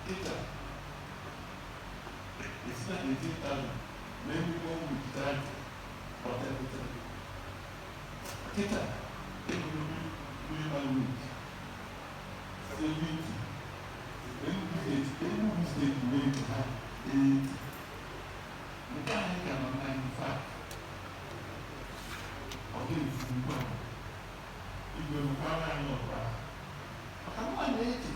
Kita, it's not 18,000. Maybe one with that, whatever. Kita, it will be minimum wage. 70. Enugu State will have 80. The guy can on 95. Okay, if you go, if you come and look, come on, 80.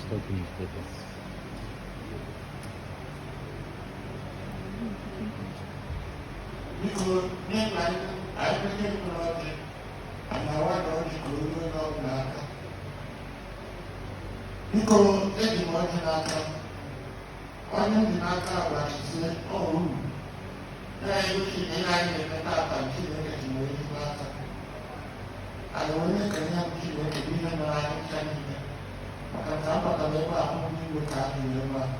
Talking papers. Because I became project and I want all the Korean of Naka. Because any one Naka, one in Naka was said, oh, I look in the line and the top and see what is in the Naka. I only can help you with the vision that I am sending. Kenapa kalau aku minggu kali lima,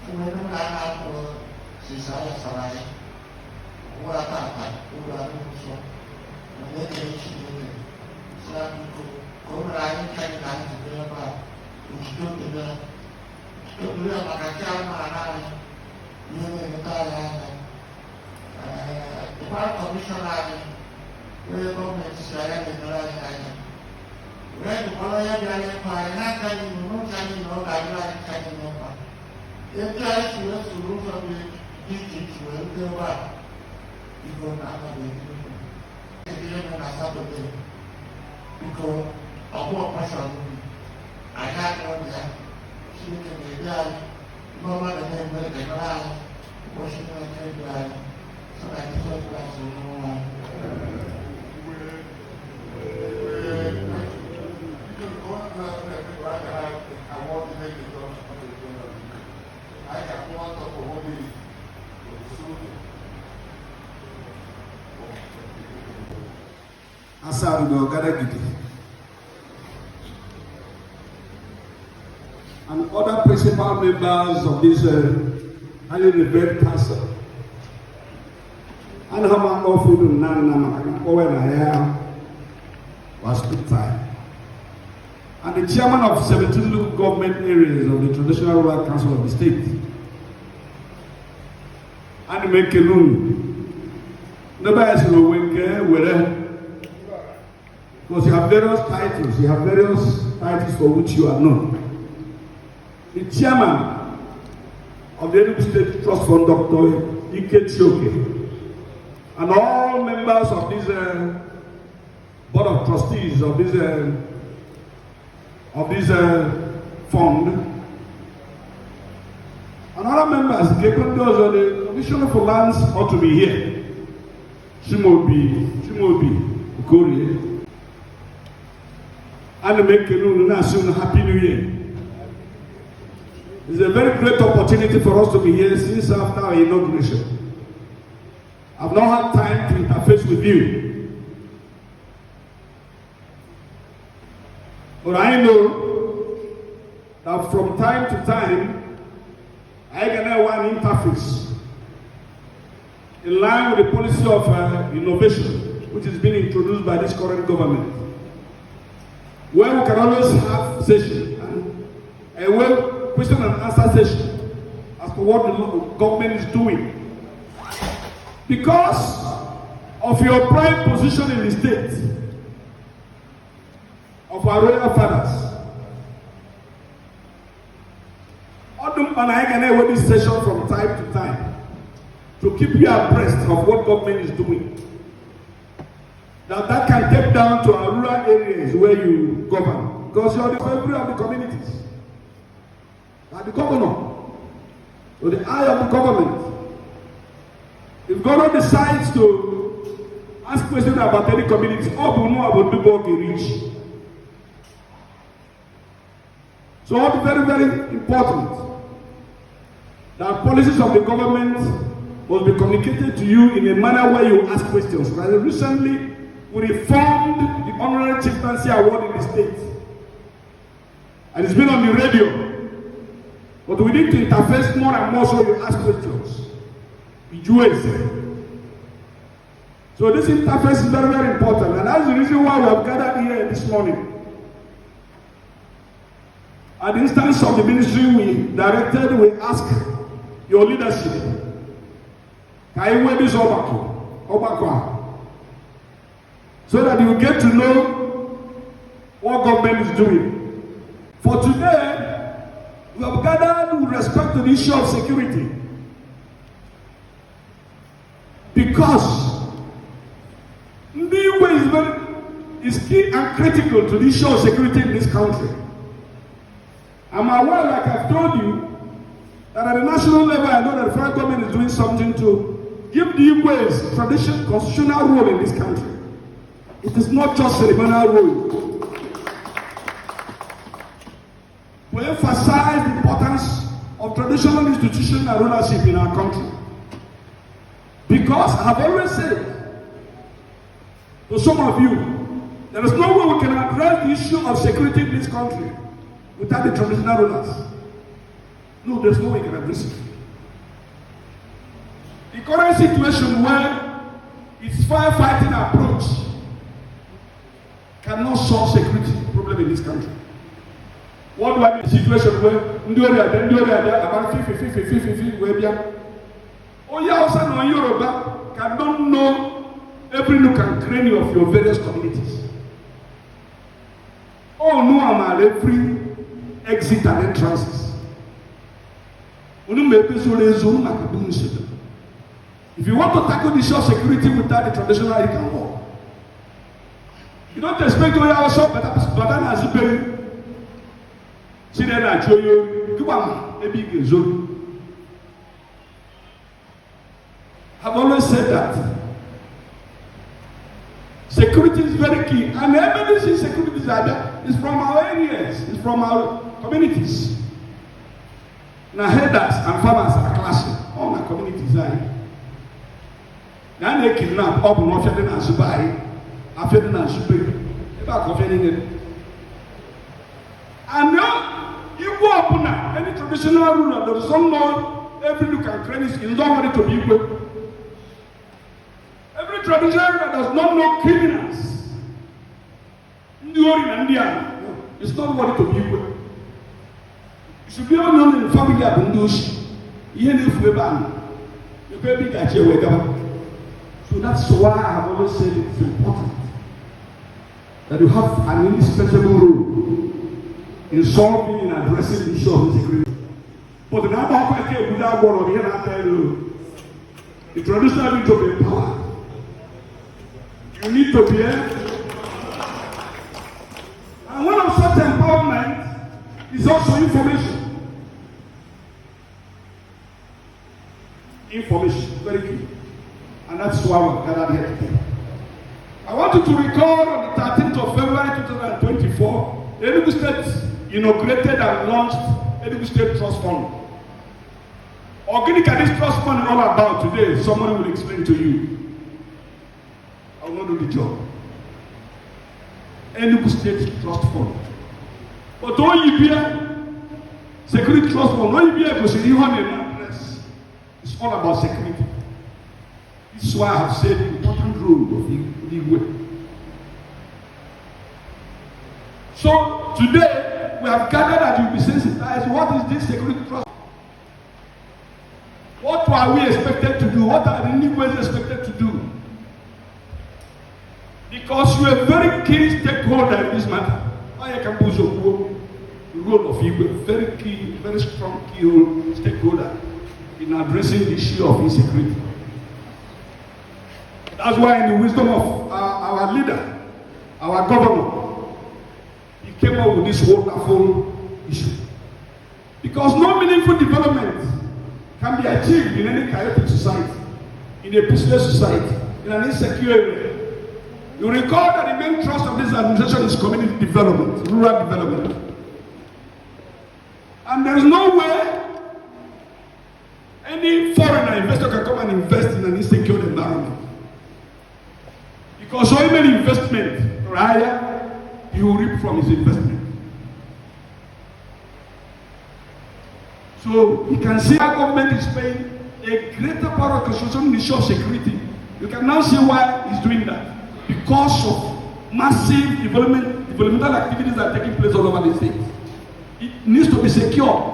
kemudian aku sisa sarai, buat apa? Buat musuh, mereka ini selalu kurang cari lagi berapa, untuk dia makan mana, dia minta lagi, depan komisioner, dia komen saya minta lagi. When all your young parents can you know, guidelines can you know? If there is a solution of the teachings, will go back. You go now, because of what person I had one there. She can be there. Mama and then make a line, washing my head, so I can talk about Asad Gogadagidi, and other principal members of this highly revered council. And how often was good time. And the chairman of 17 local government areas of the traditional rural council of the state. And make a loon. Nobody will win because you have various titles. You have various titles for which you are known. The chairman of the Enugu State Trust Fund, Dr. Ike Chioke, and all members of this board of trustees of this fund, and other members, the Commissioner for Lands ought to be here. Shimobi, Korea. And make a happy New Year. It's a very great opportunity for us to be here since after our inauguration. I've not had time to interface with you. But I know that from time to time, I can have one interface in line with the policy of innovation, which is being introduced by this current government, where we can always have session and a question and answer session as to what the government is doing. Because of your prime position in the state, of our royal fathers, and I can have this session from time to time to keep you abreast of what government is doing. That can take down to our rural areas where you govern, because you are the favorite of the communities. You are the governor, or the eye of the government. If government decides to ask questions about any community, all will know about people who reach. So it's very, very important that policies of the government must be communicated to you in a manner where you ask questions. Recently, we reformed the Honorary Chieftaincy Award in the state. And it's been on the radio. But we need to interface more and more so you ask questions. So this interface is very, very important. And that's the reason why we have gathered here this morning. At the instance of the ministry we ask your leadership. Can you wear this obako? So that you get to know what government is doing. For today, we have gathered with respect to the issue of security. Because Ndiwe is key and critical to the issue of security in this country. I'm aware, like I've told you, that at the national level, I know that the federal government is doing something to give the Igbo's traditional constitutional role in this country. It is not just ceremonial role. We emphasize the importance of traditional institutions and rulership in our country. Because I've always said to some of you, there is no way we can address the issue of security in this country without the traditional rulers. No, there's no way we can address it. The current situation where it's firefighting approach cannot solve security problem in this country. What do I mean? A situation where about 50, where we are. Oh, yeah, also no Yoruba cannot know every nook and cranny of your various communities. Oh, no, I'm every exit and entrances. If you want to tackle the issue of security without the traditional, it can work. You don't expect to have a shop, but as you pay. See, then I show you, come on, maybe you can zone. I've always said that security is very key, and evidence in security is from our areas, it's from our communities. Now, herders and farmers are clashing. All my communities are. Now they kidnap up North and Azubai. after and super, about coffee. And now, you go up now, any traditional ruler, there is some law, every look and credit is not ready to be equal. Every traditional ruler does not know criminals. It's not ready to be equal. You should be unknown in the family of Bundush. Even if we ban, the baby that you wake up. So that's why I have always said it's important that you have an indispensable role in solving and addressing the issue of insecurity. But the number of people without one here and there, the traditional need to be power. You need to be and one of such empowerment is also information. Information, very key. And that's why we're gathered here today. I want you to recall on the 13th of February 2024, Enugu State inaugurated and launched Enugu State Trust Fund. Organic and this trust fund is all about today. Someone will explain to you. I will not do the job. Enugu State Trust Fund. But all you hear, security trust fund, all you hear because you have an address. It's all about security. This is why I have said the important role of the way. So today we have gathered that you will be sensitized. What is this security trust? What are we expected to do? What are the new ways expected to do? Because you are a very key stakeholder in this matter. I can put the role of you, a very key, very strong key role stakeholder in addressing the issue of insecurity. That's why in the wisdom of our leader, our governor, he came up with this wonderful issue. Because no meaningful development can be achieved in any chaotic society, in a peaceful society, in an insecure area. You recall that the main thrust of this administration is community development, rural development. And there is no way any foreigner investor can come and invest in an insecure environment. Because so many investment, right, you will reap from his investment. So you can see our government is paying a greater part of construction in the issue of security. You can now see why he's doing that. Because of massive developmental activities that are taking place all over the state. It needs to be secure.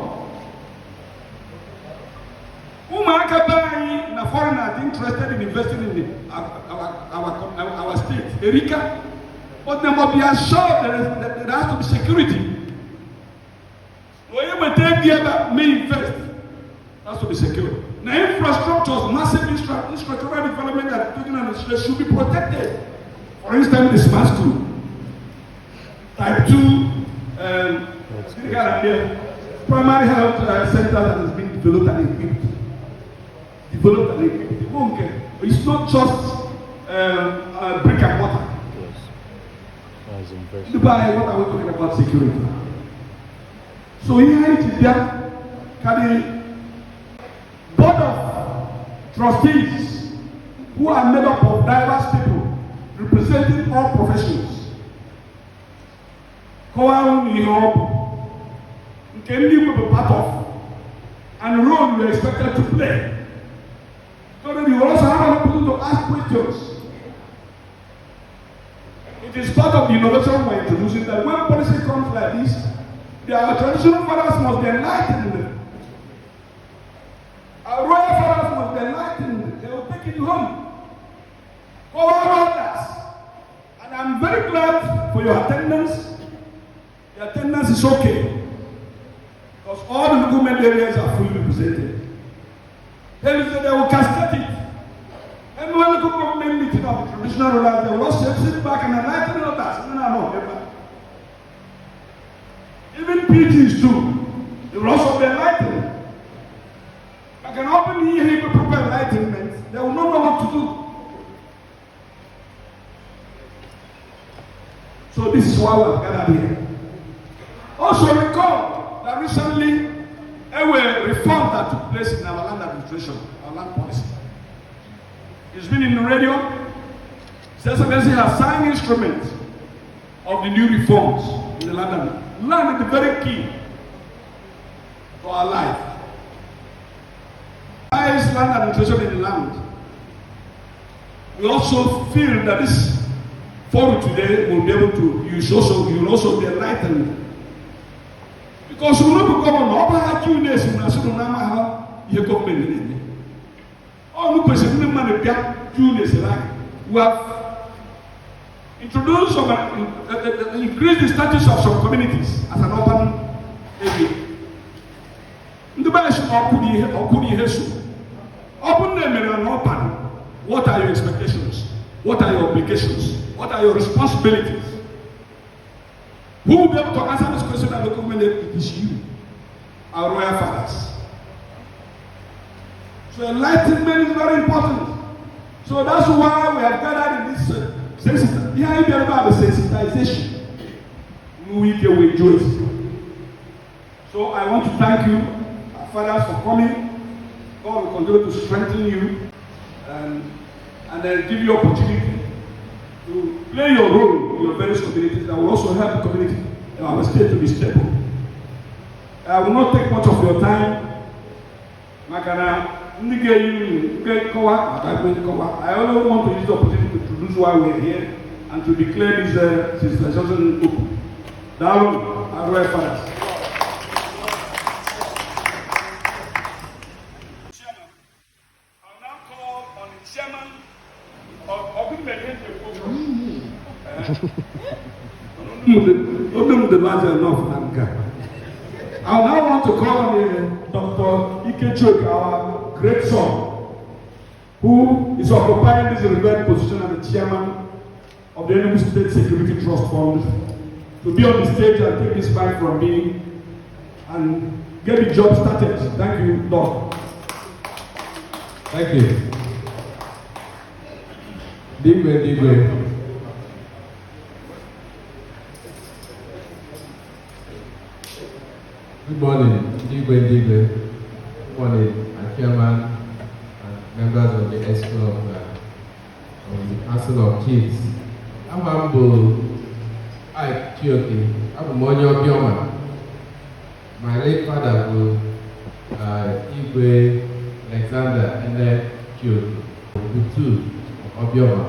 The foreigners interested in investing in our state, Erika, but they must be assured that there has to be security. Whenever they may invest, has to be secure. Now, infrastructures, massive infrastructural development that are taking on the should be protected. For instance, the smart school, type 2, primary health center that has been developed and equipped. It's not just brick and mortar. Dubai, what are we talking about security? So here it is there, the board of trustees who are made up of diverse people representing all professions. Kowan Europe, can you be part of, and role you are expected to play. So then you also have an opportunity to ask questions. It is part of the innovation we're introducing that when policy comes like this, our traditional fathers must be enlightened. Our royal fathers must be enlightened. They will take you home. Go around us. And I'm very glad for your attendance. The attendance is okay. Because all the government areas are fully represented. They will cascade it. And when the government meeting of the traditional rulers, they will also sit back and enlighten others. No. Even PGs too, they will also be enlightened. I can open here with proper enlightenment, they will not know what to do. So this is why we have gathered here. Also recall that recently a reform that took place in our land administration, our land policy. It's been in the radio. His Excellency has signed instruments of the new reforms in the land. Land is the very key to our life. Highest land administration in the land. We also feel that this forum today will be able to use also, you will also be enlightened. Because we will not become an upper Jewness in National Nama, you government. Oh, no person, no man, Jewness like. We have introduced some, increased the status of some communities as an open area. The best open them and open. What are your expectations? What are your obligations? What are your responsibilities? Who will be able to answer this question at the government? It is you, our royal fathers. So enlightenment is very important. So that's why we have gathered in this sensitization. We can do it. So I want to thank you, our fathers, for coming. God will continue to strengthen you and then give you opportunity to play your role in your various communities that will also help the community in our state to be stable. I will not take much of your time. I only want to use the opportunity to introduce why we are here and to declare this session open. Down, our royal fathers. The larger enough. I now want to call on Dr. Ike Chioke, our great son, who is occupying this revered position as the chairman of the Enugu State Security Trust Fund, to be on the stage and take this mic from me and get the job started. Thank you, Doc. Thank you. Deep way. Good morning, Deep way. Good morning, our chairman and members of the ESSTF of the Council of Chiefs. I'm humble, Ike Chioke. I'm Obioma. My late father was Igwe Alexander Engr Chioke, the two of Obioma.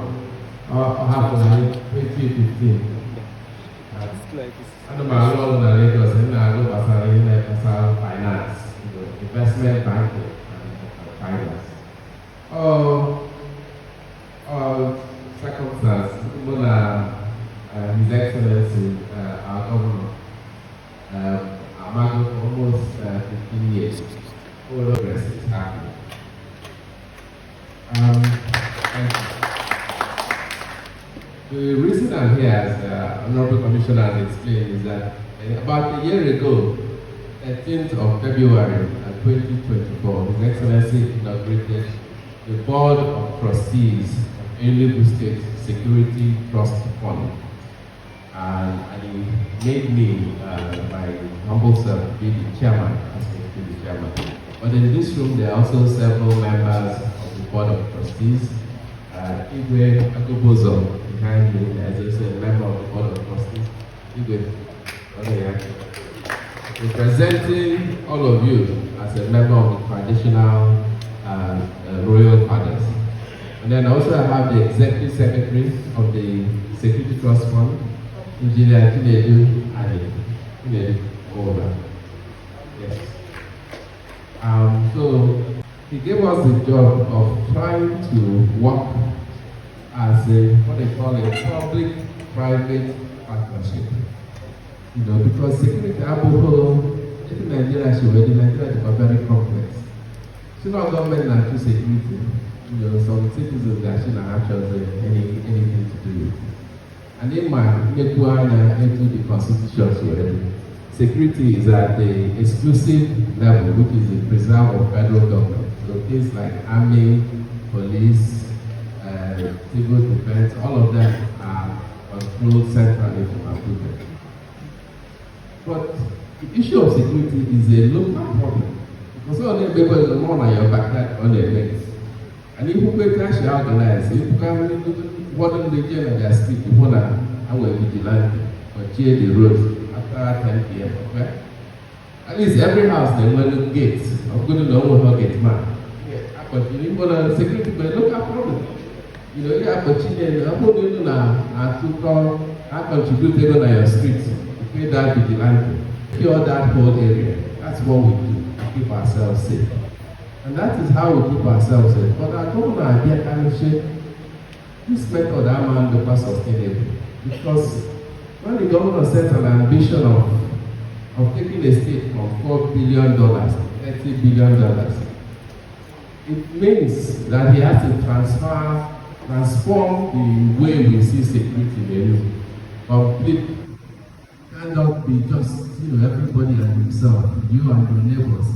Happened in 2015. I'm a law in Lagos and I go finance, investment banking and finance. Circumstance, His Excellency, our governor, Amago for almost 15 years. All the rest is happening. The reason I'm here, as the Honorable Commissioner has explained, is that about a year ago, 13th of February 2024, His Excellency inaugurated the Board of Trustees of Enugu State Security Trust Fund. And he made me, my humble self, be the chairman, as the chairman. But in this room, there are also several members of the Board of Trustees. Engr Ogbodo behind me, as also a member of the Board of Trustees. Representing all of you as a member of the traditional royal fathers. And then also I have the Executive Secretary of the Security Trust Fund, Engineer Chinedu Ani. Yes. So he gave us the job of trying to work as what they call a public-private partnership. Because security Nigeria is very complex. So now government and security, some citizens that shouldn't have anything to do with it. And then into the constitutions already. Security is at the exclusive level, which is the preserve of federal government. So things like army, police, civil defense, all of them are controlled centrally from Abuja. But the issue of security is a local problem. Because all the people in the morning, your backyard on their legs. And if you can actually organize, if you can one of the general their street before that I will vigilante or clear the road after 10 p.m. Okay? At least every house they will gates. I'm going to know how gate man. Yeah, but you want security but look at problem. You know, you have a children, I'm going to I contribute even on your streets to pay that vigilante, cure that whole area. That's what we do to keep ourselves safe. And that is how we keep ourselves safe. But our governor idea can shape this method I'm on the cost sustainable. Because when the governor sets an ambition of taking a state from $4 billion to $30 billion, it means that he has to transform the way we see security in Enugu. Complete cannot be just everybody and himself, you and your neighbors.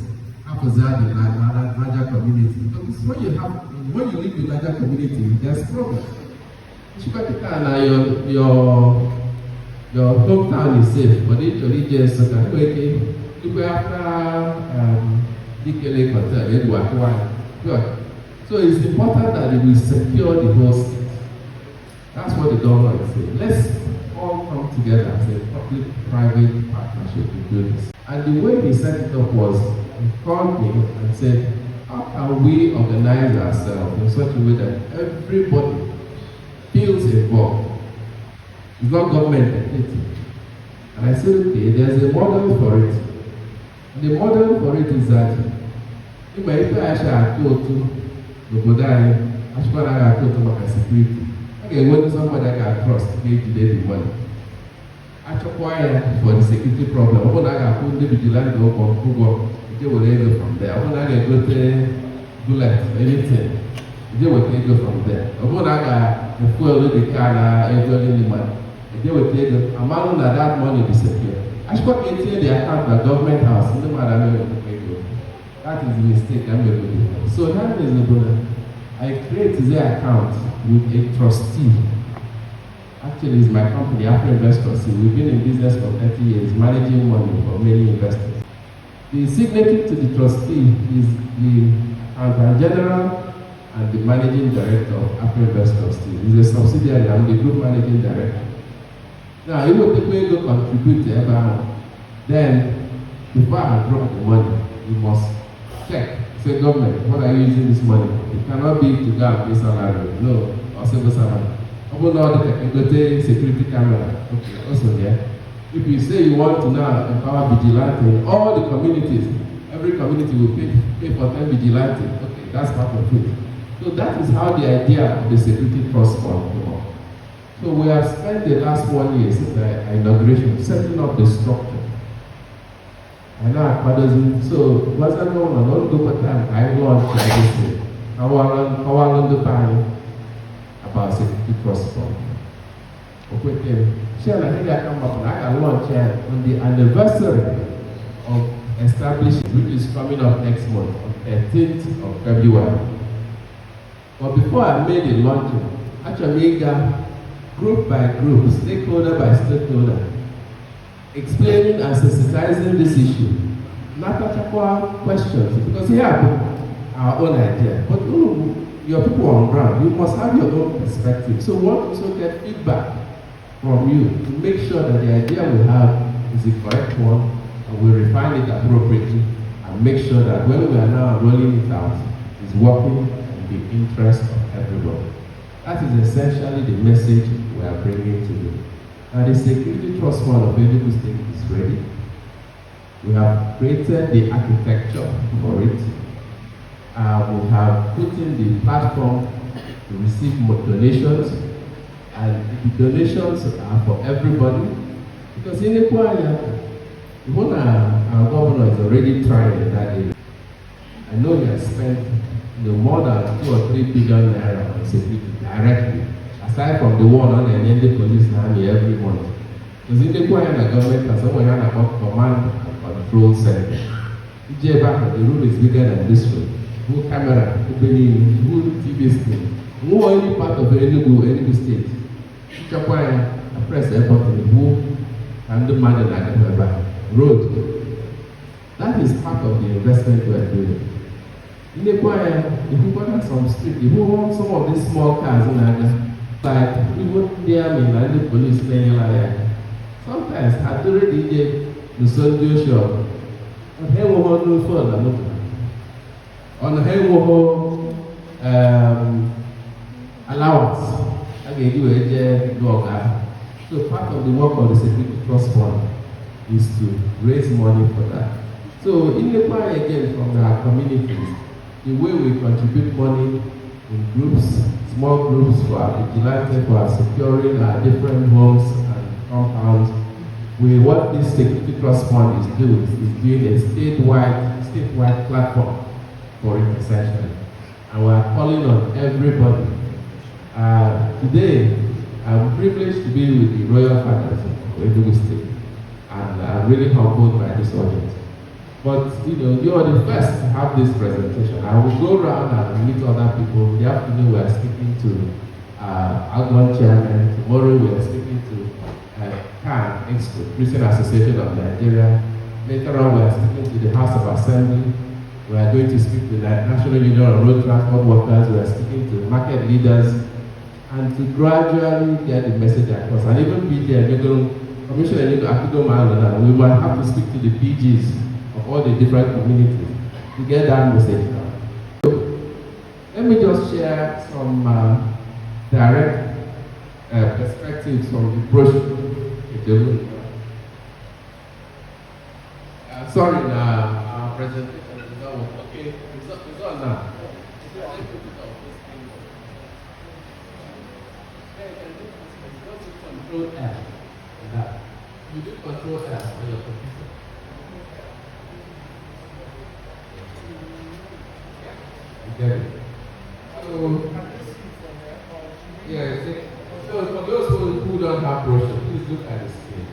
How was that in a larger community? Because when you live in a larger community, there's problems. Your hometown is safe, but it's only just look after Deacon Okey. So it's important that we secure the whole state. That's what the government is saying. Let's all come together as a public-private partnership to do this. And the way he set it up was, he called me and said, how can we organize ourselves in such a way that everybody feels involved? It's not government entity. And I said, okay, there's a model for it. The model for it is that if I actually go to the Bodai, I should go to my security. Okay, when somebody I can trust to pay today the money. I acquire for the security problem. When I put the vigilante or Google, they will go from there. When I go to bullet, anything, they will take it from there. When I the fuel the car, everything the money, they will take the amount of that money disappear. I should get the account of the government house, no matter where you pay. That is the mistake I'm going to do. So that is the problem. I create the account with a trustee. Actually, it's my company, Afro Investors. We've been in business for 30 years, managing money for many investors. The signatory to the trustee is the accountant general and the managing director of Afro Investors. He's a subsidiary, I'm the group managing director. Now, if we take go contribute to everyone, then before I drop the money, you must check. Say, government, what are you using this money? It cannot be to go and pay salary. No, or civil salary. Open all the security camera. Okay, also there. If you say you want to now empower vigilante in all the communities, every community will pay for 10 vigilante. Okay, that's part of it. So that is how the idea of the security trust fund came up. So we have spent the last 1 year since the inauguration setting up the structure. I know so what's that going on? Don't go for time. I launched this thing. How long the time about security trust fund. Okay, share I think I come up and I can launch on the anniversary of establishing, which is coming up next month, on 13th of February. But before I made the launching, actually group by group, stakeholder by stakeholder, explaining and sensitizing this issue. Not a questions, because we have our own idea. But your people on ground, you must have your own perspective. So we want to also get feedback from you to make sure that the idea we have is the correct one, and we refine it appropriately, and make sure that when we are now rolling it out, it's working in the interest of everybody. That is essentially the message we are bringing to you. Now, the Security Trust Fund of Enugu State is ready. We have created the architecture for it. We have put in the platform to receive more donations, and the donations are for everybody. Because in Enugu, our governor is already trying in that area. I know he has spent more than 2 or 3 billion naira on security directly, aside from the one on the police army every month. Because in the government has someone about command and control center. The room is bigger than this room. Who camera, who TV screen, who any part of Enugu State. I press the button, who and the man that road. That is part of the investment we are doing. In the choir, if you go down some street, if you want some of these small cars in Engr, Like even the army and the police playing like that. Sometimes I do DJ the soldier show. On here we want no fun. On here we want allowance. I can do a dog. So part of the work of the security trust fund is to raise money for that. So in the plan again from our communities, the way we contribute money in groups, small groups for our vigilantes, for our securing our different homes and compounds. What this security trust fund is doing a statewide platform for intercession. And we are calling on everybody. Today, I'm privileged to be with the Royal Fathers of Enugu State. And I'm really humbled by this audience. But you are the first to have this presentation. I will go around and meet other people. In the afternoon, we are speaking to Agmon Chairman. Tomorrow, we are speaking to CAN, Prison Association of Nigeria. Later on, we are speaking to the House of Assembly. We are going to speak to the National Union of Road Transport Workers. We are speaking to market leaders. And to gradually get the message across. And even be there, Commissioner Enugu, we will have to speak to the PGs of all the different communities to get that message out. So, let me just share some direct perspectives from the brochure. Sorry, our presentation is not okay. It's on now. Control F. You do Control F on your computer. You get it? So, yeah, so for those who don't have brochure, please look at the screen.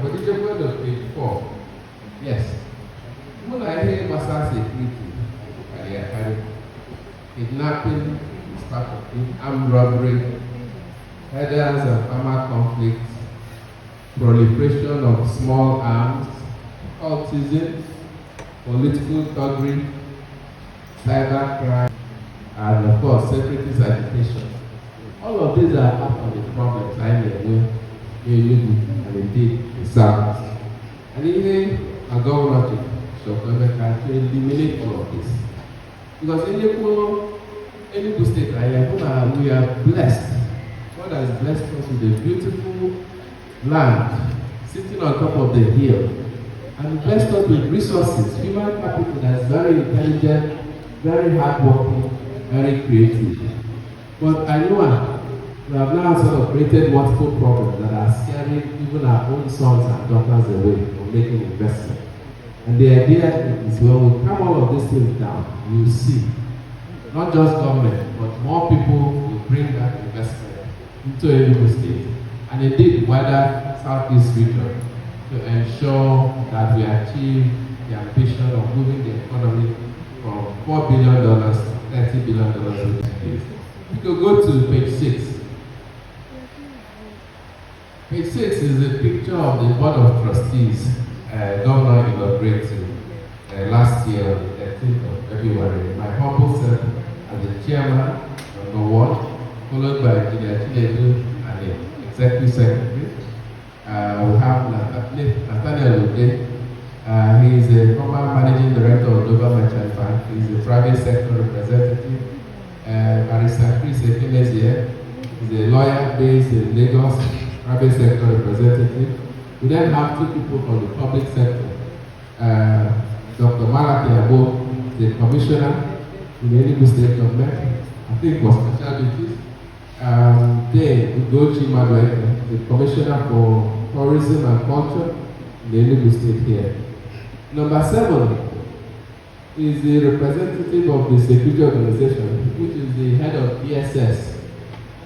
But if you go to page 4, yes. When I hear massage security, kidnapping is part of it, armed robbery, headers of armed conflicts, proliferation of small arms, cultism, political thuggery, cyber crime, and of course, separatist agitation. All of these are part of the problems I know and indeed the South. And even a government should can eliminate all of this. Because in Enugu State, we are blessed. God has blessed us with a beautiful land sitting on top of the hill and blessed us with resources, human capital that is very intelligent, very hardworking, very creative. But I know we have now sort of created multiple problems that are scaring even our own sons and daughters away from making investment. And the idea is when we calm all of these things down, you will see not just government, but more people will bring that investment into Enugu State, and indeed wider Southeast region to ensure that we achieve the ambition of moving the economy from $4 billion to $30 billion in 2 years. We could go to page 6. Page 6 is a picture of the Board of Trustees Governor inaugurated last year, 13th of February. My humble self as the chairman, number 1, followed by Chinedu Ani, Executive Secretary. We have Nathaniel Ode. He is a former Managing Director of Global Merchant Bank. He is a private sector representative. Barrister Chris Ekenezie is a lawyer based in Lagos, private sector representative. We then have 2 people from the public sector. Dr. Malaki Abo, the commissioner in the Enugu State government, I think was special duties. Then Ugochi Madweke, the commissioner for tourism and culture in the Enugu State here. Number 7 is the representative of the security organization, which is the head of ESS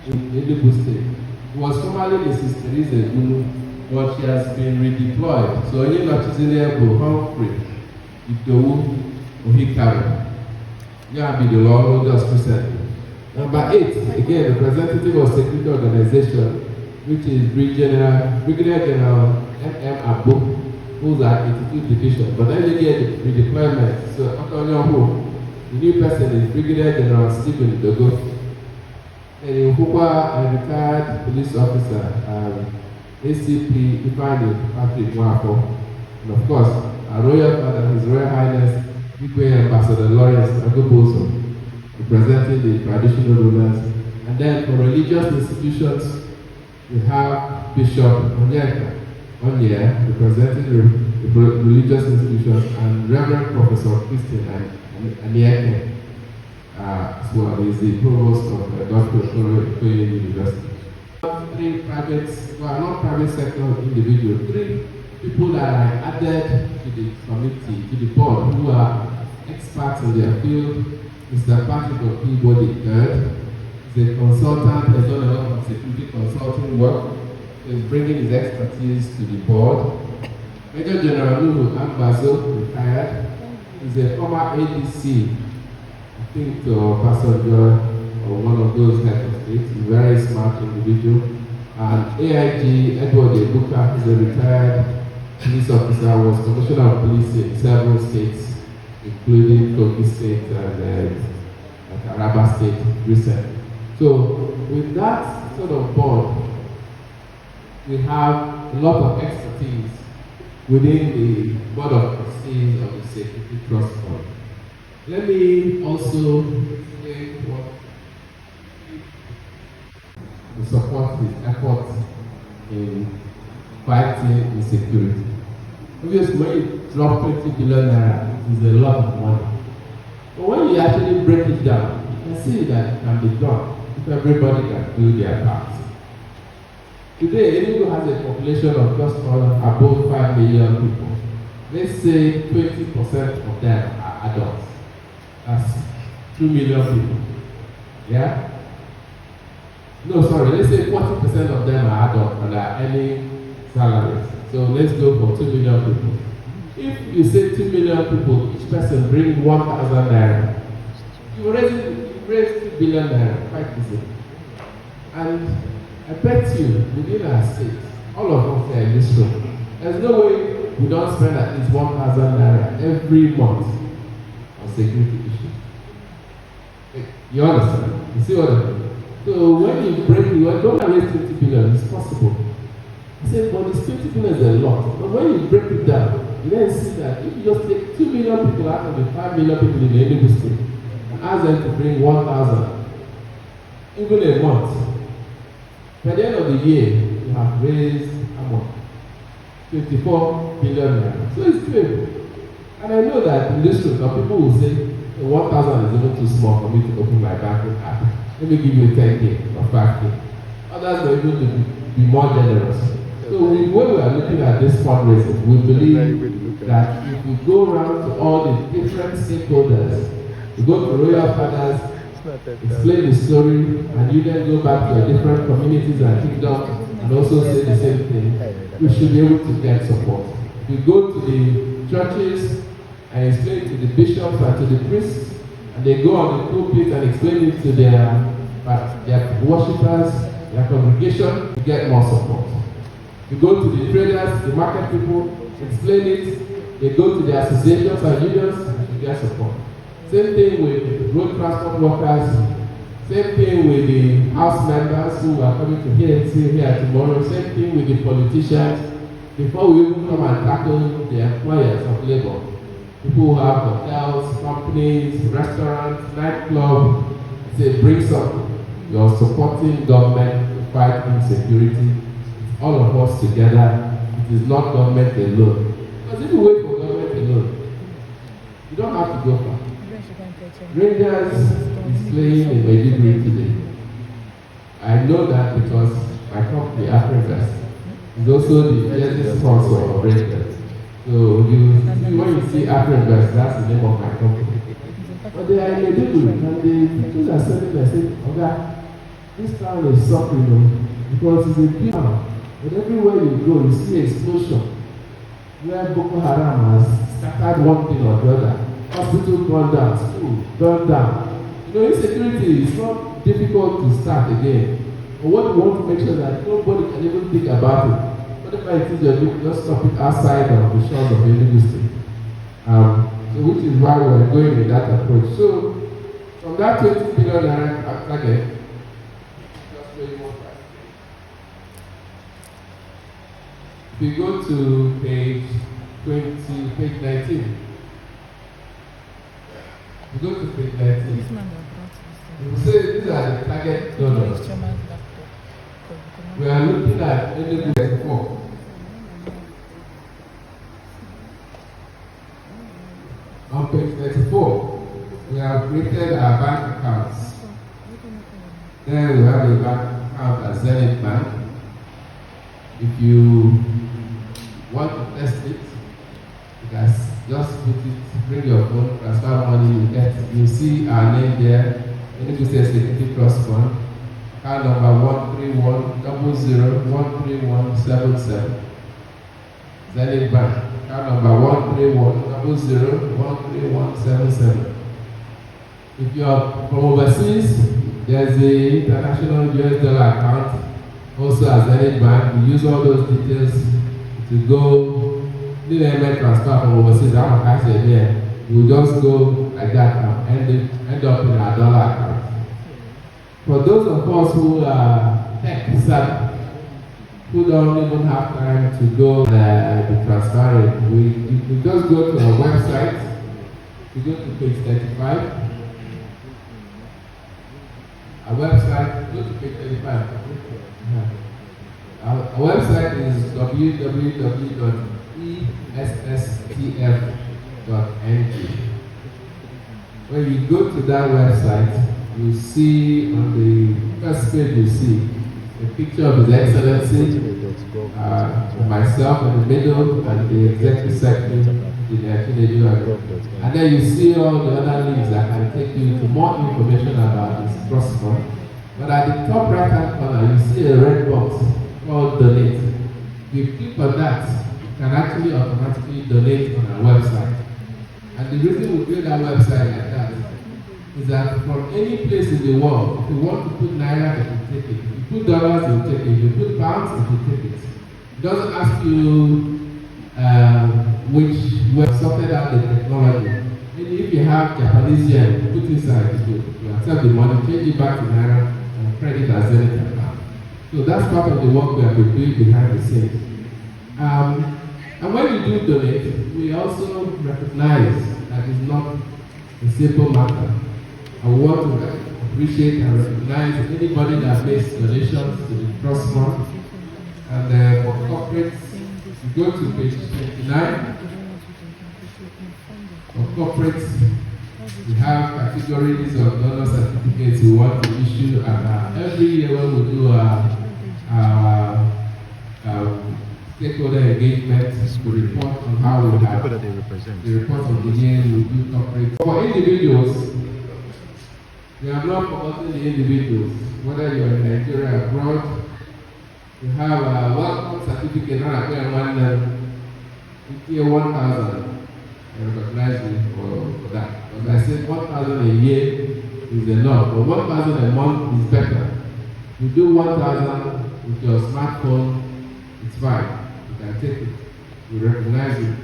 in Enugu State. It was formerly Mrs. Teresa Gunu, but she has been redeployed. So onye nọchizile bụ Humphrey Idowu Ohikawe. Yeah, be the law just recently. Number 8, again, representative of security organization, which is Brigadier General M.M. Abu, who's at 82 Division. But then you get the redeployment. So, the new person is Brigadier General Stephen Dogo. a retired police officer, ACP Ifeanyi Patrick Nwafo, and of course, our royal father, His Royal Highness Igwe Ambassador Lawrence Agoboso, representing the traditional rulers. And then for religious institutions, we have Bishop Onyeka Onye, representing the religious institutions, and Reverend Professor Christian Anieke, as well as the provost of Dr. Okoye University. Three private, well, not private sector individuals, three people that are added to the committee, to the board, who are experts in their field. Mr. Patrick Okey Ogbodo, he's a consultant, has done a lot of security consulting work, is bringing his expertise to the board. Major General Nuhu Ambazo, retired, is a former ADC, I think to Pastor John, or one of those head of states, a very smart individual. And AIG Edward Ebuka is a retired police officer, was commissioner of police in several states, including Kogi State and Taraba State recently. So with that sort of board, we have a lot of expertise within the board of trustees of the Security Trust Fund. Let me also say what to support his efforts in fighting insecurity. Obviously, when you drop 20 billion naira, it's a lot of money. But when you actually break it down, you can see that it can be done if everybody can do their part. Today, Enugu has a population of just above 5 million people. Let's say 20% of them are adults. That's 2 million people. Yeah? No, sorry, let's say 40% of them are adults and are earning salaries. So let's go for 2 million people. If you say 2 million people, each person brings 1,000 naira, you raise 2 billion naira, quite easy. And I bet you, within our state, all of us are in this room, there's no way we don't spend at least 1,000 naira every month on security issues. You understand? You see what I mean? So when you break it, you don't raise 20 billion, it's possible. I said, but this 20 billion is a lot. But when you break it down, you then see that if you just take 2 million people out of the 5 million people in the Enugu State and ask them to bring 1,000, even a month, by the end of the year, you have raised how much? 24 billion naira. So it's doable. And I know that in this room, some people will say, 1,000 is even too small for me to open my banking app. Let me give you 10K or 5K. Others will even be more generous. So when we are looking at this fundraising, we believe that if we go around to all the different stakeholders, we go to royal fathers, explain the story, and you then go back to your different communities and kingdoms and also say the same thing, we should be able to get support. We go to the churches and explain to the bishops and to the priests, and they go on the pulpit and explain it to their worshippers, their congregation, to get more support. We go to the traders, the market people, explain it, they go to the associations and unions to get support. Same thing with road transport workers, same thing with the house members who are coming to here tomorrow, same thing with the politicians, before we even come and tackle the employers of labor. People who have hotels, companies, restaurants, nightclubs, say bring something. You're supporting government to fight insecurity. All of us together. It is not government alone. Because if you wait for government alone, you don't have to go far. Rangers is playing in Maiduguri today. I know that because my company, AfriVest, is also the business sponsor of Rangers. So when you see AfriVest, that's the name of my company. But they are in Maiduguri, and the people are selling and saying, okay, this town is suffering because it's a big town. But everywhere you go, you see explosion. Where Boko Haram has scattered one thing or the other. Hospital burned down, school burned down. You know, insecurity is not difficult to start again. But what we want to make sure that nobody can even think about it. Whatever it is you're doing, just stop it outside of the shores of the Enugu State. So which is why we're going with that approach. So from that 20 billion naira target, If you go to page 19, you go to page 19, you say these are the target donors. We are looking at Enugu State 4. On page 34, we have created our bank accounts. Then we have a bank account at Zenith Bank. If you want to test it, you can just put it, bring your phone, transfer money, you see our name there, Enugu State Security Trust Fund, account number 131-00-13177. Zenith Bank, account number 131-00-13177. If you are from overseas, there's the international US dollar account, also at Zenith Bank. We use all those details to go, need a transfer from overseas, I don't cash it there. We just go like that and end up in our dollar account. For those of us who are tech savvy, who don't even have time to go and transfer it, we just go to our website. We go to page 35. Our website, go to page 35. Our website is www.ESSTF.ng. When you go to that website, you see on the first page, you see a picture of His Excellency, myself in the middle, and the Executive Secretary, Chinedu Ani. And then you see all the other links that can take you to more information about this trust fund. But at the top right hand corner, you see a red box called Donate. If you click on that, you can actually automatically donate on our website. And the reason we build our website like that is that from any place in the world, if you want to put naira, you can take it. If you put dollars, you take it. If you put pounds, you can take it. It doesn't ask you which we have sorted out the technology. Maybe if you have Japanese yen, put inside, you accept the money, change it back to naira, and credit as anything. So that's part of the work we have been doing behind the scenes. And when you do donate, we also recognize that it's not a simple matter. I want to appreciate and recognize anybody that makes donations to the trust fund. And for corporates, you go to page 29. For corporates, we have categories of donor certificates we want to issue. And every year when we do our stakeholder engagement, we report on how we have the report of the year, we do corporate. For individuals, we have not forgotten the individuals, whether you're in Nigeria or abroad. We have a welcome certificate, not a one year 1,000. I recognize you for that. But I said 1,000 a year is enough, but 1,000 a month is better. You do 1,000 with your smartphone, it's fine. You can take it. We recognize it.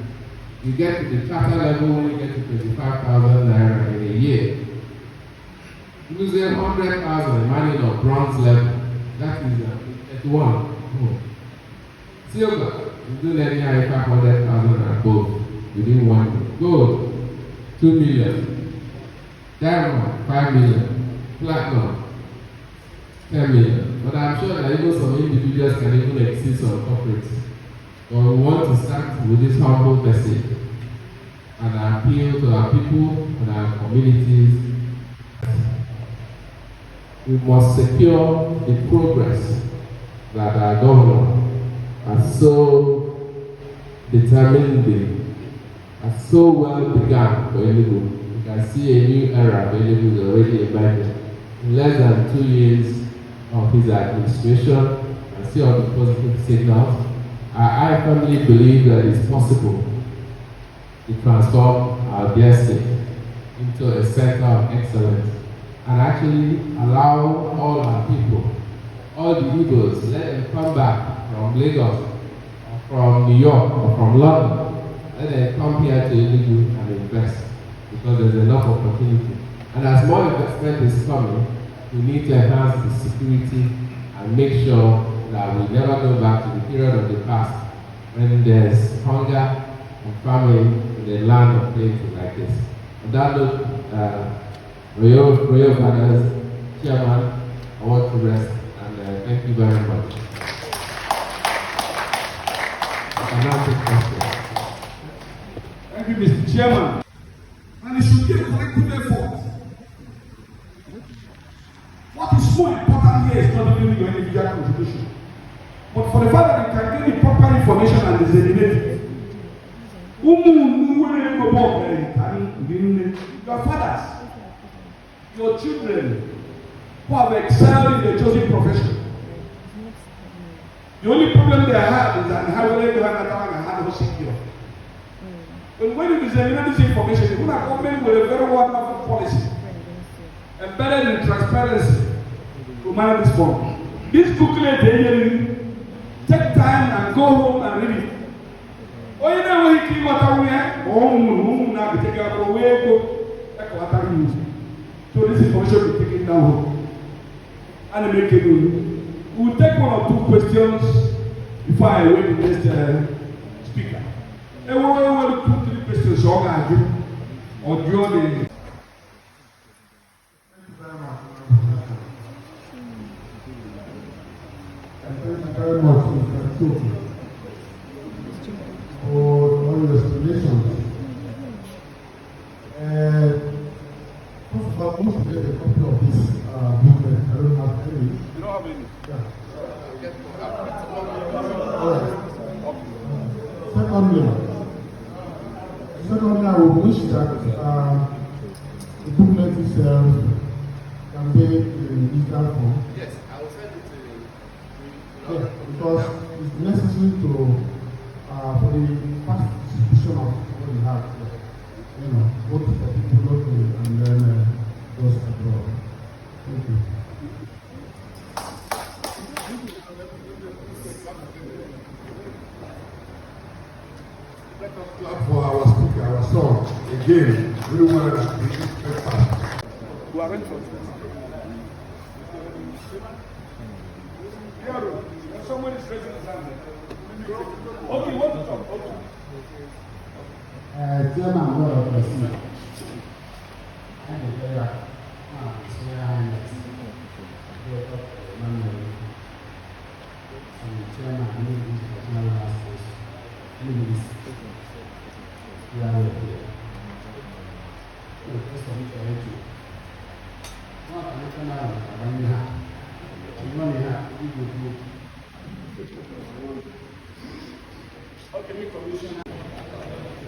You get to the charter level when you get to 25,000 naira in a year. You say 100,000 money on bronze level. That is at one. Silver, you do any 500,000 and above within 1 year. Gold, 2 million. Diamond, 5 million. Platinum, 10 million. But I'm sure that even some individuals can even exceed some corporates. But we want to start with this humble message and appeal to our people and our communities. We must secure the progress that our governor has so determinedly, has so well begun for Enugu. You can see a new era of Enugu is already emerging. In less than 2 years of his administration, and see all the positive signals, I firmly believe that it's possible to transform our dear state into a center of excellence and actually allow all our people, all the Igbos, let them come back from Lagos, or from New York, or from London. Let them come here to Enugu and invest, because there's enough opportunity. And as more investment is coming, we need to enhance the security and make sure that we never go back to the period of the past when there's hunger and famine in a land of plenty like this. On that note, Royal Fathers, Chairman, I want to rest and thank you very much. I can now take questions. Thank you, Mr. Chairman. And it should be a collective effort. What is more important here is not only your individual contribution, but for the fact that you can get the proper information and disseminate it. Your fathers, your children who have excelled in their chosen profession. The only problem they have is that how they do and how to secure. But when you disseminate this information, you are coming with a very wonderful policy, embedded in transparency to manage this form. This booklet, take time and go home and read it. Oh, you know what he came out of here? Oh, now we take out away, go, news. So this information will be taken down home. And make it we'll take one or two questions before I wait the next speaker. And we will put 2-3 questions so I can or during the. Thank you very much, Mr. Chioke, for all your explanations. First of all, I want to get a copy of this booklet. I don't have any. You don't have any? Yeah. Secondly, I would wish that the booklet itself can be in digital form. Yes, I will send it to you. Yeah, because it's necessary to for the fast distribution of what we have, you know, both for people locally and then those abroad. Thank you. Let us clap for our speaker, our son. Again, very well and fast. We are ready for this. Someone is raising his hand. Okay, what to talk? Okay. Chairman, what of the and the player, Chairman,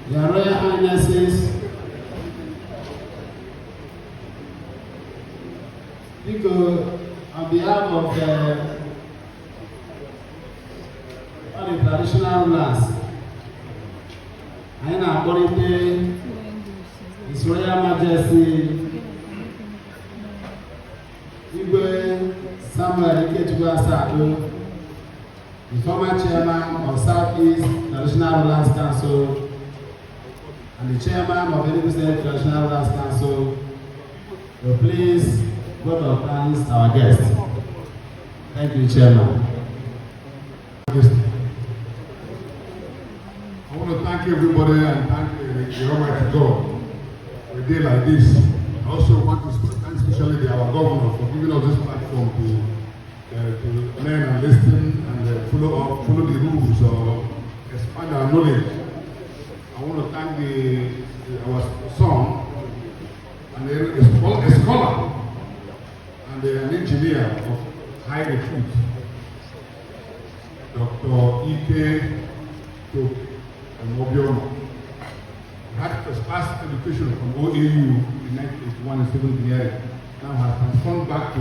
Your Royal Highnesses, because on behalf of all the traditional rulers, I am appointing His Royal Majesty Igwe Samuel Ike Chioke, the former chairman of Southeast Traditional Rulers Council and the chairman of Enugu State Traditional Rulers Council, to please vote of thanks our guest. Thank you, Chairman. I want to thank everybody and thank the Almighty God for a day like this. I also want to thank especially our governor for giving us this platform to learn and listen and follow the rules or expand our knowledge. I want to thank our son and a scholar and an engineer of high repute, Dr. Ike Chioke and Obioma. He had first class education from OAU in 1981 in civil engineering. Now has transformed back to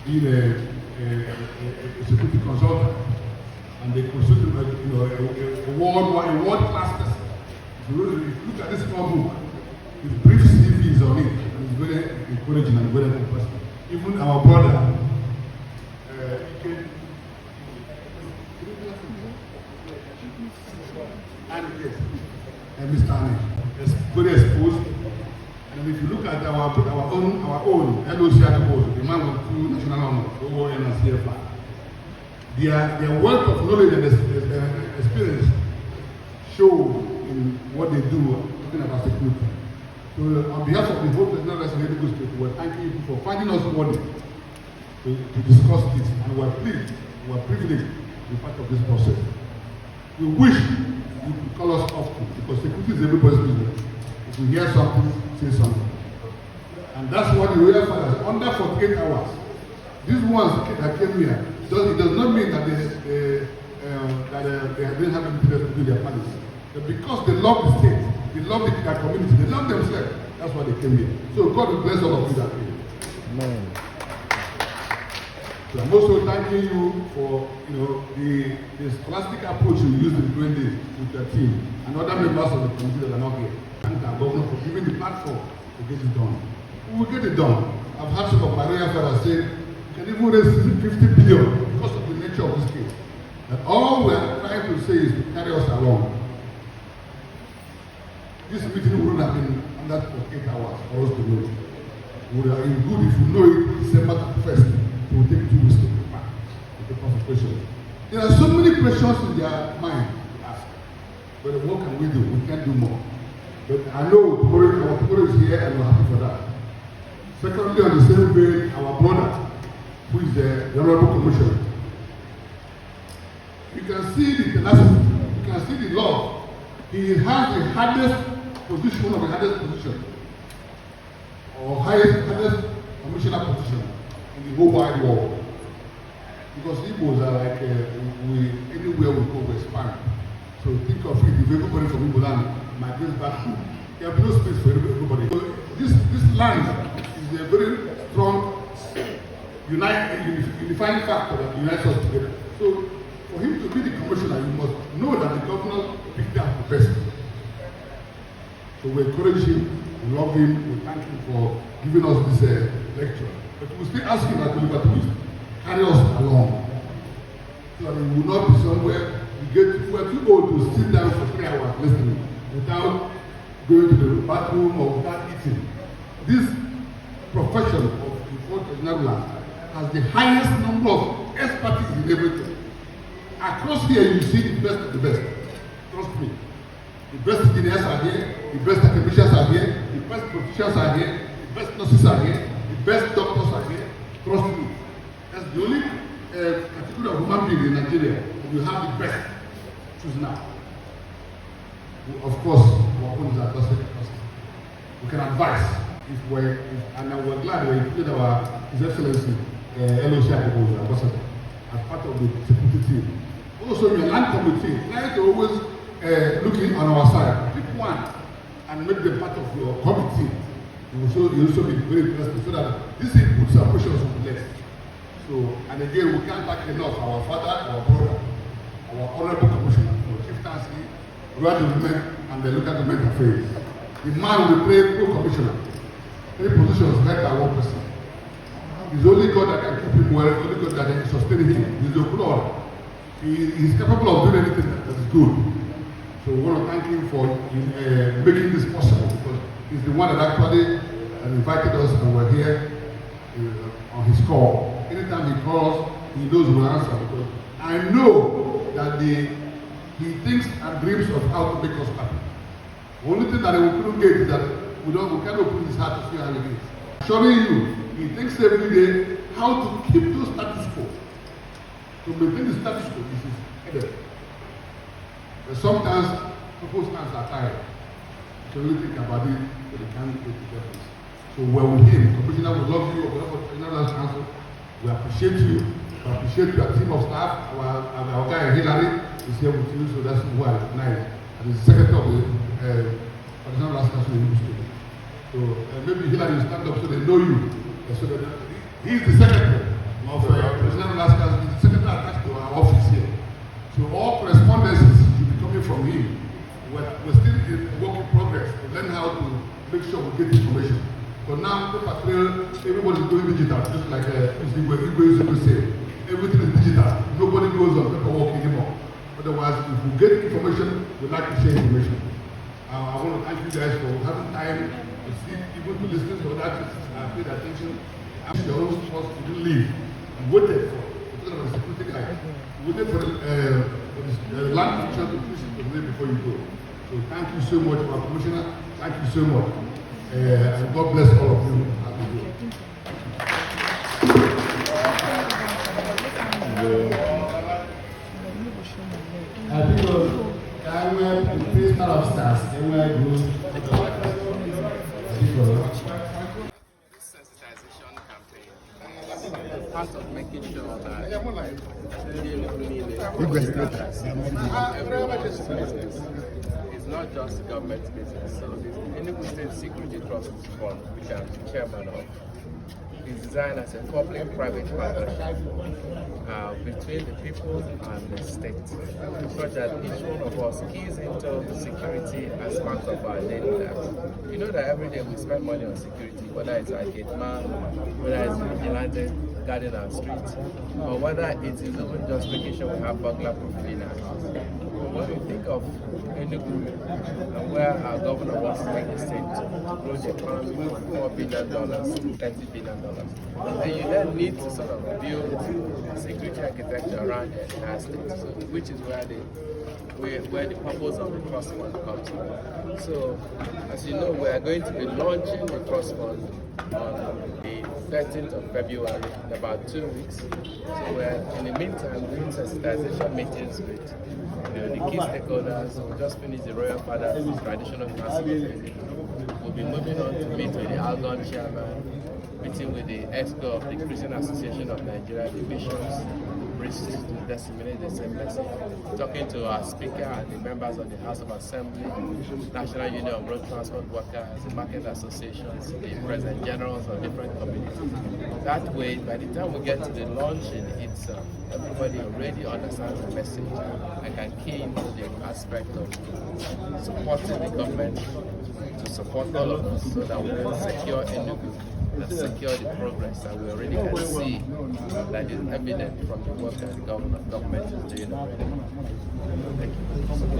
being a security consultant, and they consider him a world-class person. If you look at this small book, his brief CV is on it, and it's very encouraging and very impressive. Even our brother, Mr. Ani, is very exposed. And if you look at our own LOC board, the man with 2 national honors, OON and CFI, their wealth of knowledge and experience show in what they do, talking about security. So on behalf of the whole President of Enugu State, we're thanking you for finding us worthy to discuss this, and we're privileged to be part of this process. We wish you could call us often, because security is everybody's business. If we hear something, say something. And that's what the royal fathers, under 48 hours, these ones that came here, it does not mean that they didn't have anything else to do their palace. But because they love the state, they love their community, they love themselves, that's why they came here. So God will bless all of you that way. Amen. So I'm also thanking you for the scholastic approach you used in doing this with your team and other members of the committee that are not here. Thank our governor for giving the platform to get it done. We will get it done. I've had some of my royal fathers say you can even raise 50 billion because of the nature of this case. And all we are trying to say is to carry us along. This meeting wouldn't have been under 48 hours for us to know. It would have been good if you know it December 1st. It will take 2 weeks to prepare the question. There are so many questions in their mind to ask. But what can we do? We can't do more. But I know tomorrow is here and we're happy for that. Secondly, on the same vein, our brother, who is the Honorable Commissioner, you can see the tenacity, you can see the love. He has the hardest position, one of the hardest positions, or hardest commissioner position in the whole wide world. Because Igbos are like, anywhere we go, we expand. So think of it, if everybody from Igbo land migrates back home, there will be no space for everybody. So this land is a very strong unifying factor that unites us together. So for him to be the commissioner, you must know that the governor picked out the best. So we encourage him, we love him, we thank him for giving us this lecture. But we still ask him at Oliver to carry us along. So that we will not be somewhere, we're too old to sit down for 3 hours listening without going to the bathroom or without eating. This profession of Netherlands has the highest number of expertise in everything. Across here, you see the best of the best. Trust me. The best engineers are here, the best academicians are here, the best politicians are here, the best nurses are here, the best doctors are here. Trust me. That's the only category of human being in Nigeria. You have the best. Choose now. Of course, our own is adjusted. We can advise and we're glad we included His Excellency Ike Chioke, Ambassador, as part of the security team. Also, your land committee, try to always looking on our side. Pick one and make them part of your committee. You also be very interested so that this inputs and questions will be less. So, and again, we can't thank enough our father, our brother, our honorable commissioner for chieftaincy, rural development, and the local government affairs. The man will play pro-commissioner. Any position is held by one person. It's only God that can keep him well, it's only God that can sustain him. He's a Lord. He is capable of doing anything that is good. So we want to thank him for making this possible, because he's the one that actually invited us and we're here on his call. Anytime he calls, he knows we'll answer, because I know that he thinks and dreams of how to make us happy. The only thing that he couldn't get is that we cannot open his heart to see how it is. Showing you, he thinks every day how to keep those status quo. To maintain the status quo, this is headache. But sometimes people's hands are tired. So you think about it, but they can't make the difference. So we're with him. Commissioner, we love you, General Council. We appreciate you. We appreciate your team of staff. Our guy Hillary is here with you, so that's why I recognize. And he's the secretary of the General Council in Enugu State. So maybe Hillary will stand up so they know you. So that he's the secretary of the General Council. He's the secretary attached to our office here. So all correspondences should be coming from him. We're still in work in progress to learn how to make sure we get information. But now, paper trail, everybody's going digital, just like Igwe used to say. Everything is digital. Nobody goes on paperwork anymore. Otherwise, if we get information, we'd like to share information. I want to thank you guys for having time to see, even to listen to that, paid attention. I'm the own supposed to leave and waited for the security guy. we wait for the land official to push it away before you go. So thank you so much, our commissioner. Thank you so much. And God bless all of you as we go. The principal of stars, This sensitization campaign is part of making sure that it's not just government business. So the Enugu State Security Trust Fund, which I'm chairman of, is designed as a public-private partnership between the people and the state, so that each one of us keys into security as part of our daily lives. You know that every day we spend money on security, whether it's our gate man, whether it's vigilante guarding our streets, or whether it is even just making sure we have burglar-proof in our house. When we think of Enugu and where our governor wants to take the state to grow the economy from $4 billion to $30 billion, then you then need to sort of build security architecture around the entire state, so, which is where the purpose of the trust fund comes from. So, as you know, we are going to be launching the trust fund on the 13th of February in about 2 weeks. So we're in the meantime doing sensitization meetings with the key stakeholders. We'll just finish the Royal Father's traditional council. We'll be moving on to meet with the Algon chairman, meeting with the Engr of the Christian Association of Nigeria, the bishops, priests to disseminate the same message, talking to our speaker and the members of the House of Assembly, National Union of Road Transport Workers, the market associations, the president generals of different communities. That way, by the time we get to the launching itself, everybody already understands the message and can key into the aspect of supporting the government to support all of us so that we can secure Enugu and secure the progress that we already can see that is evident from the work that the government is doing already. Thank you.